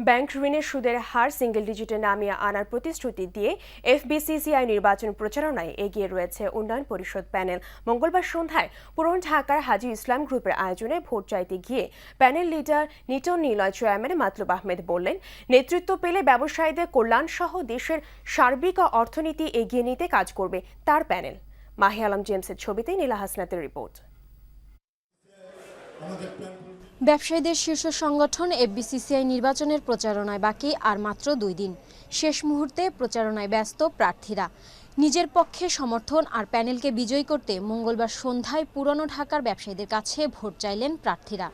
Bank ঋণের সুদের হার single ডিজিটে নামিয়ে আনার প্রতিশ্রুতি দিয়ে এফবিসিসিআই নির্বাচন প্রচারণায় এগিয়ে রয়েছে উন্নয়ন পরিষদ প্যানেল। মঙ্গলবার সন্ধ্যায় পুরান ঢাকার হাজী ইসলাম গ্রুপের আয়োজনে ভোট চাইতে গিয়ে panel leader নিটন Niloy chairman Matlub Ahmed বললেন, নেতৃত্ব পেলে ব্যবসায়ীদের কল্যাণ সহ দেশের সার্বিক অর্থনীতি এগিয়ে নিতে কাজ করবে তার প্যানেল। মাহি আলম জেমসের ছবিতে নীলা হাসনাতের রিপোর্ট। ব্যবসায়ীদের শীর্ষ সংগঠন এফবিসিসিআই নির্বাচনের প্রচারণায় বাকি আর মাত্র 2 দিন। শেষ মুহূর্তে প্রচারণায় ব্যস্ত প্রার্থীরা। নিজের পক্ষে সমর্থন আর প্যানেলকে বিজয়ী করতে মঙ্গলবার সন্ধ্যায় পুরানো ঢাকার ব্যবসায়ীদের কাছে ভোট চাইলেন প্রার্থীরা।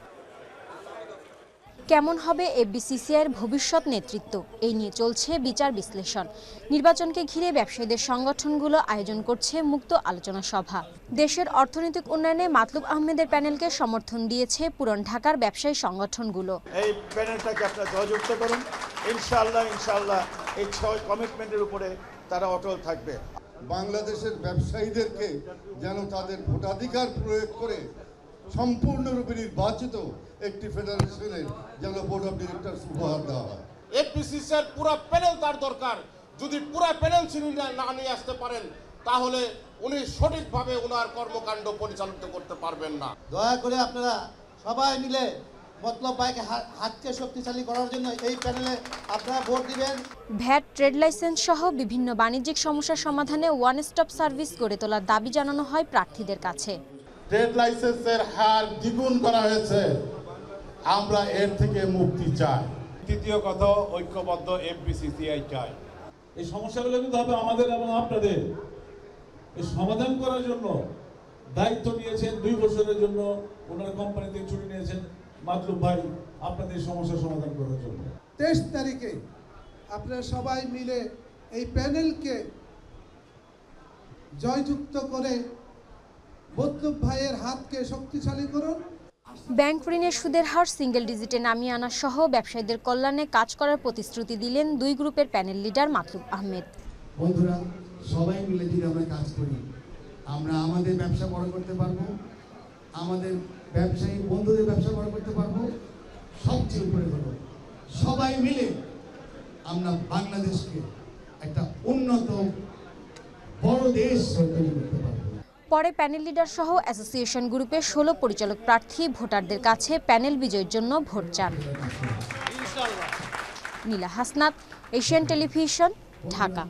কেমন হবে এফবিসিসিআইয়ের ভবিষ্যৎ নেতৃত্ব, এই নিয়ে চলছে বিচার বিশ্লেষণ। নির্বাচনকে ঘিরে ব্যবসায়ীদের সংগঠনগুলো আয়োজন করছে মুক্ত আলোচনা সভা। দেশের অর্থনৈতিক উন্নয়নে মাতলুব আহমেদের প্যানেলকে সমর্থন দিয়েছে পুরান ঢাকার ব্যবসায়ী সংগঠনগুলো। এই প্যানেলটাকে আপনারা জয়যুক্ত করুন, ইনশাআল্লাহ এই 6 কমিটমেন্টের উপরে তারা অটল থাকবে। বাংলাদেশের ব্যবসায়ীদেরকে যেন তাদের ভোটাধিকার প্রয়োগ করে সম্পূর্ণরূপে নির্বাচিত একটি ফেডারেশনের যেন বোর্ড অফ ডিরেক্টরস উপহার দেওয়া হয়। এফবিসিসিআইর পুরো প্যানেল তার দরকার। যদি পুরো প্যানেল না নিয়ে আসতে পারেন তাহলে উনি সঠিকভাবে ওনার কর্মকাণ্ড পরিচালিত করতে পারবেন না। দয়া করে আপনারা সবাই মিলে মতলব ভাইকে হাতকে শক্তিশালী করার জন্য এই প্যানেলে আপনারা ভোট দিবেন। ভ্যাট, ট্রেড লাইসেন্স সহ বিভিন্ন বাণিজ্যিক সমস্যার সমাধানে ওয়ান স্টপ সার্ভিস গড়ে তোলার দাবি জানানো হয় প্রার্থীদের কাছে। ট্রেড লাইসেন্সের হার দ্বিগুণ করা হয়েছে, আমরা এর থেকে মুক্তি চাই। তৃতীয় কথা, ঐক্যবদ্ধ এফবিসিসিআই চাই। এই সমস্যাগুলো কিন্তু হবে আমাদের এবং আপনাদের। এই সমাধান করার জন্য দায়িত্ব নিয়েছেন 2 বছরের জন্য, ওনার কোম্পানি থেকে ছুটি নিয়েছেন মাতলুব ভাই আপনাদের সমস্যার সমাধান করার জন্য। 23 তারিখে আপনারা সবাই মিলে এই প্যানেলকে জয়যুক্ত করে মাতলুব ভাইয়ের হাতকে শক্তিশালী করুন। ব্যাংক ঋণের সুদের হার সিঙ্গেল ডিজিটে নামিয়ে আনা সহ ব্যবসায়ীদের কল্যাণে কাজ করার প্রতিশ্রুতি দিলেন 2 গ্রুপের প্যানেল লিডার মাতলুব আহমেদ। বন্ধুরা, সবাই মিলে যদি আমরা কাজ করি, আমরা আমাদের ব্যবসা বড় করতে পারবো, আমাদের ব্যবসায়ী বন্ধুদের ব্যবসা বড় করতে পারবো। সবচেয়ে উপরে হলো সবাই মিলে আমরা বাংলাদেশকে একটা উন্নত বড় দেশ তৈরি করতে পারবো। পরে প্যানেল লিডার সহ অ্যাসোসিয়েশন গ্রুপের 16 পরিচালক প্রার্থী ভোটারদের কাছে প্যানেল বিজয়ের জন্য ভোট চান। নীলা হাসনাত, এশিয়ান টেলিভিশন, ঢাকা।